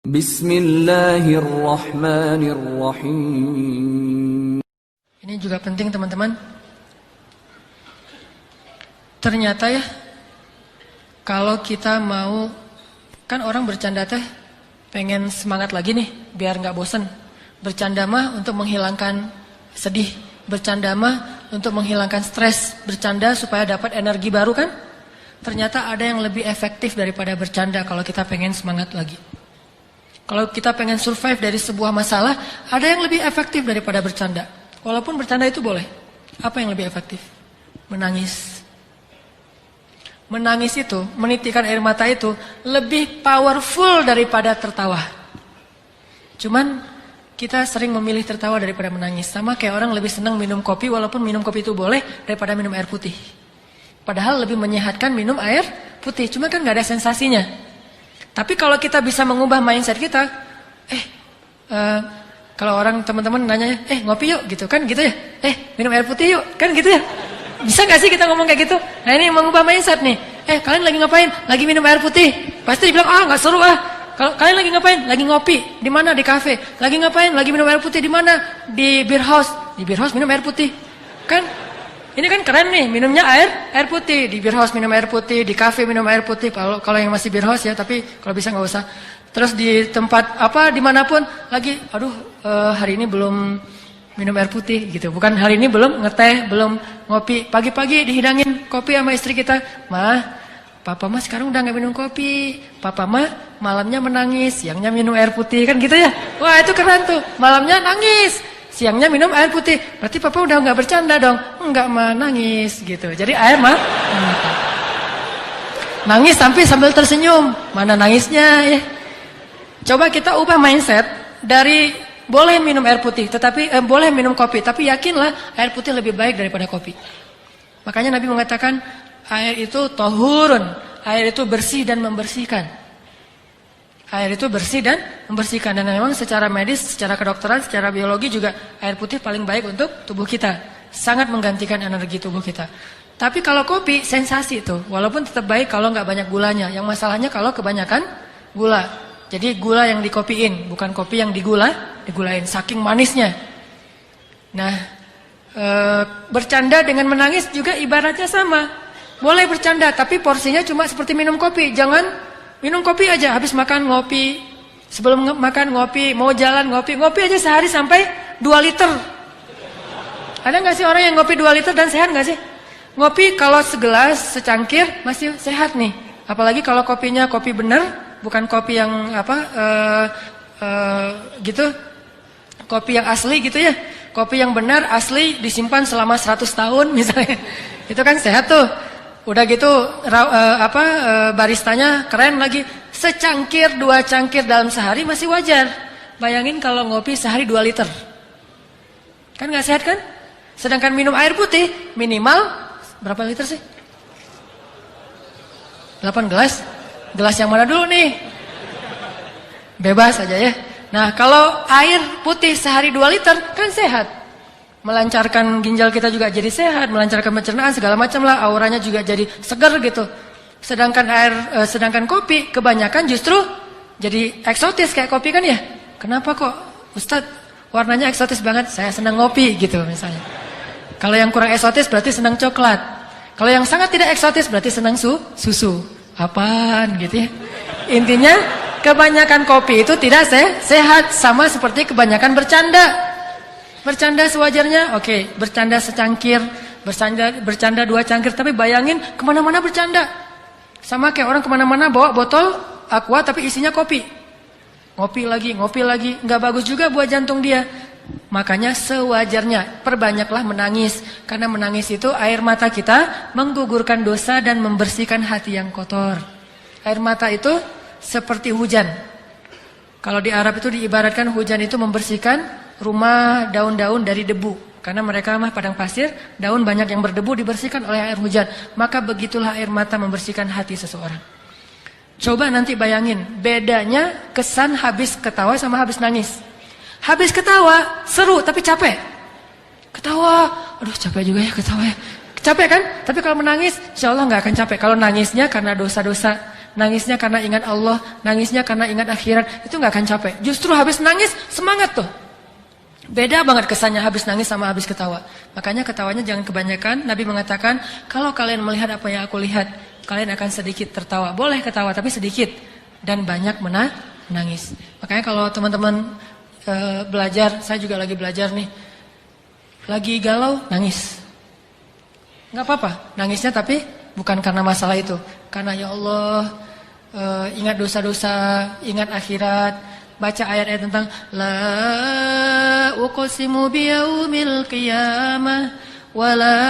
Bismillahirrahmanirrahim. Ini juga penting teman-teman. Ternyata ya, kalau kita mau, kan orang bercanda teh pengen semangat lagi nih, biar nggak bosen. Bercanda mah untuk menghilangkan sedih, bercanda mah untuk menghilangkan stres, bercanda supaya dapat energi baru kan. Ternyata ada yang lebih efektif daripada bercanda kalau kita pengen semangat lagi. Kalau kita pengen survive dari sebuah masalah, ada yang lebih efektif daripada bercanda. Walaupun bercanda itu boleh. Apa yang lebih efektif? Menangis. Menangis itu, menitikkan air mata itu lebih powerful daripada tertawa. Cuman kita sering memilih tertawa daripada menangis. Sama kayak orang lebih senang minum kopi, walaupun minum kopi itu boleh, daripada minum air putih. Padahal lebih menyehatkan minum air putih, cuma kan gak ada sensasinya. Tapi kalau kita bisa mengubah mindset kita, kalau orang teman-teman nanya, ngopi yuk gitu kan gitu ya, minum air putih yuk kan gitu ya. Bisa gak sih kita ngomong kayak gitu? Nah ini mengubah mindset nih. Kalian lagi ngapain? Lagi minum air putih. Pasti dibilang, gak seru ah. Kalau kalian lagi ngapain? Lagi ngopi. Di mana? Di kafe. Lagi ngapain? Lagi minum air putih. Di mana? Di beer house. Di beer house minum air putih. Kan? Ini kan keren nih, minumnya air putih. Di beer house minum air putih, di kafe minum air putih. Kalau yang masih beer house ya, tapi kalau bisa nggak usah. Terus di tempat apa, dimanapun lagi, hari ini belum minum air putih gitu. Bukan hari ini belum ngeteh, belum ngopi. Pagi-pagi dihidangin kopi sama istri kita. Papa mah sekarang udah nggak minum kopi. Papa mah malamnya menangis, siangnya minum air putih kan gitu ya. Wah itu keren tuh, malamnya nangis, siangnya minum air putih. Berarti papa udah nggak bercanda dong. Enggak mah nangis gitu. Jadi air mah nangis sambil tersenyum. Mana nangisnya ya. Coba kita ubah mindset dari boleh minum air putih, tetapi boleh minum kopi, tapi yakinlah air putih lebih baik daripada kopi. Makanya Nabi mengatakan air itu tahurun, air itu bersih dan membersihkan. Air itu bersih dan membersihkan. Dan memang secara medis, secara kedokteran, secara biologi juga air putih paling baik untuk tubuh kita. Sangat menggantikan energi tubuh kita. Tapi kalau kopi, sensasi itu. Walaupun tetap baik kalau nggak banyak gulanya. Yang masalahnya kalau kebanyakan gula. Jadi gula yang dikopiin, bukan kopi yang digulain. Saking manisnya. Nah, bercanda dengan menangis juga ibaratnya sama. Boleh bercanda, tapi porsinya cuma seperti minum kopi. Jangan minum kopi aja, habis makan ngopi, sebelum makan ngopi, mau jalan ngopi. Ngopi aja sehari sampai 2 liter. Ada gak sih orang yang ngopi 2 liter dan sehat gak sih? Ngopi kalau segelas, secangkir masih sehat nih. Apalagi kalau kopinya kopi bener, bukan kopi yang gitu, kopi yang asli gitu ya. Kopi yang benar, asli, disimpan selama 100 tahun misalnya. Itu kan sehat tuh. Udah gitu baristanya keren lagi. Secangkir 2 cangkir dalam sehari masih wajar. Bayangin kalau ngopi sehari 2 liter. Kan gak sehat kan? Sedangkan minum air putih minimal berapa liter sih? 8 gelas. Gelas yang mana dulu nih? Bebas aja ya. Nah kalau air putih sehari 2 liter kan sehat. Melancarkan ginjal kita juga jadi sehat, melancarkan pencernaan segala macam lah, auranya juga jadi segar gitu. Sedangkan kopi kebanyakan justru jadi eksotis kayak kopi kan ya. Kenapa kok Ustadz warnanya eksotis banget? Saya senang ngopi gitu misalnya. Kalau yang kurang eksotis berarti senang coklat. Kalau yang sangat tidak eksotis berarti senang susu. Apaan gitu ya. Intinya kebanyakan kopi itu tidak sehat, sama seperti kebanyakan bercanda. Bercanda sewajarnya, oke. Bercanda secangkir, bercanda 2 cangkir. Tapi bayangin kemana-mana bercanda. Sama kayak orang kemana-mana bawa botol aqua tapi isinya kopi. Ngopi lagi. Nggak bagus juga buat jantung dia. Makanya sewajarnya perbanyaklah menangis. Karena menangis itu air mata kita menggugurkan dosa dan membersihkan hati yang kotor. Air mata itu seperti hujan. Kalau di Arab itu diibaratkan hujan itu membersihkan rumah, daun-daun dari debu. Karena mereka mah padang pasir, daun banyak yang berdebu dibersihkan oleh air hujan. Maka begitulah air mata membersihkan hati seseorang. Coba nanti bayangin bedanya kesan habis ketawa sama habis nangis. Habis ketawa seru tapi capek. Ketawa, aduh capek juga ya ketawa ya. Capek kan? Tapi kalau menangis insya Allah gak akan capek. Kalau nangisnya karena dosa-dosa nangisnya karena ingat Allah, nangisnya karena ingat akhirat, itu nggak akan capek. Justru habis nangis semangat tuh. Beda banget kesannya habis nangis sama habis ketawa. Makanya ketawanya jangan kebanyakan. Nabi mengatakan, kalau kalian melihat apa yang aku lihat, kalian akan sedikit tertawa. Boleh ketawa tapi sedikit, dan banyak menangis. Makanya kalau teman-teman belajar, saya juga lagi belajar nih, lagi galau nangis, nggak apa-apa nangisnya, tapi bukan karena masalah itu, karena ya Allah, ingat dosa-dosa, ingat akhirat. Baca ayat-ayat tentang la uqsimu biyaumil qiyamah wa la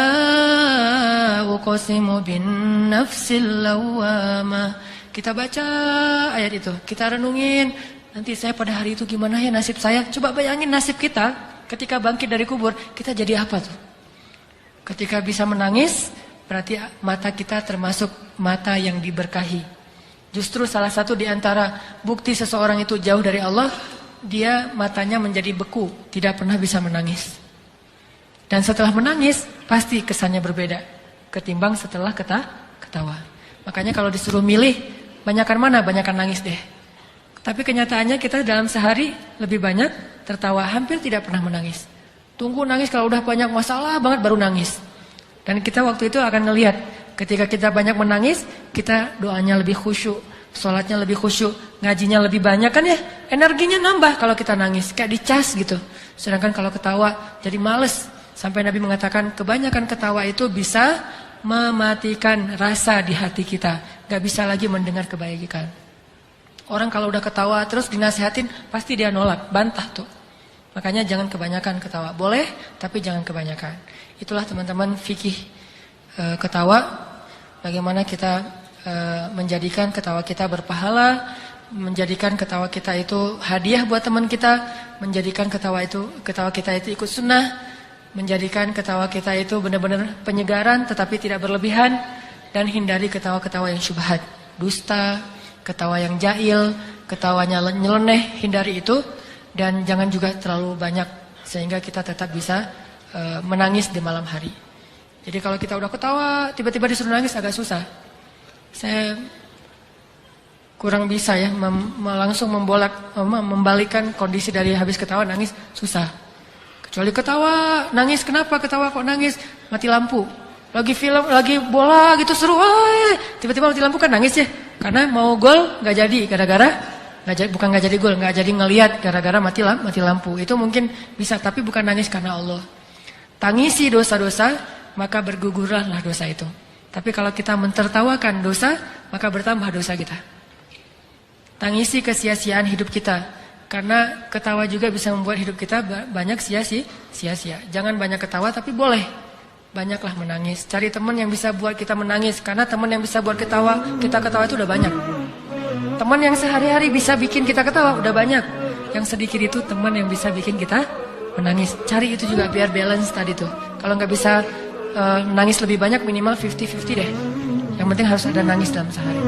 uqsimu bin nafsil lawwamah. Kita baca ayat itu, kita renungin, nanti saya pada hari itu gimana ya nasib saya. Coba bayangin nasib kita ketika bangkit dari kubur, kita jadi apa tuh? Ketika bisa menangis, berarti mata kita termasuk mata yang diberkahi. Justru salah satu di antara bukti seseorang itu jauh dari Allah, dia matanya menjadi beku, tidak pernah bisa menangis. Dan setelah menangis, pasti kesannya berbeda ketimbang setelah ketawa. Makanya kalau disuruh milih, banyakan mana? Banyakan nangis deh. Tapi kenyataannya kita dalam sehari lebih banyak tertawa, hampir tidak pernah menangis. Tunggu nangis kalau udah banyak masalah banget baru nangis. Dan kita waktu itu akan ngelihat, ketika kita banyak menangis, kita doanya lebih khusyuk, sholatnya lebih khusyuk, ngajinya lebih banyak kan ya, energinya nambah kalau kita nangis, kayak dicas gitu. Sedangkan kalau ketawa jadi males. Sampai Nabi mengatakan kebanyakan ketawa itu bisa mematikan rasa di hati kita, gak bisa lagi mendengar kebaikan. Orang kalau udah ketawa terus dinasehatin, pasti dia nolak, bantah tuh. Makanya jangan kebanyakan ketawa, boleh tapi jangan kebanyakan. Itulah teman-teman fikih ketawa. Bagaimana kita menjadikan ketawa kita berpahala, menjadikan ketawa kita itu hadiah buat teman kita, menjadikan ketawa kita itu ikut sunnah, menjadikan ketawa kita itu benar-benar penyegaran tetapi tidak berlebihan, dan hindari ketawa-ketawa yang syubhat, dusta, ketawa yang jahil, ketawanya nyeleneh, hindari itu. Dan jangan juga terlalu banyak sehingga kita tetap bisa menangis di malam hari. Jadi kalau kita udah ketawa, tiba-tiba disuruh nangis agak susah. Saya kurang bisa ya langsung membalikkan kondisi dari habis ketawa nangis, susah. Kecuali ketawa, nangis, kenapa ketawa kok nangis? Mati lampu. Lagi film, lagi bola gitu seru, tiba-tiba mati lampu kan nangis ya. Karena mau gol nggak jadi gara-gara bukan nggak jadi gol, nggak jadi ngelihat gara-gara mati lampu. Itu mungkin bisa, tapi bukan nangis karena Allah. Tangisi dosa-dosa, maka bergugurlah dosa itu. Tapi kalau kita mentertawakan dosa, maka bertambah dosa kita. Tangisi kesia-siaan hidup kita, karena ketawa juga bisa membuat hidup kita banyak sia-sia. Jangan banyak ketawa, tapi boleh banyaklah menangis. Cari teman yang bisa buat kita menangis, karena teman yang bisa buat kita ketawa itu udah banyak. Teman yang sehari-hari bisa bikin kita ketawa udah banyak. Yang sedikit itu teman yang bisa bikin kita menangis. Cari itu juga biar balance tadi tuh. Kalau nggak bisa nangis lebih banyak, minimal 50-50 deh. Yang penting harus ada nangis dalam sehari.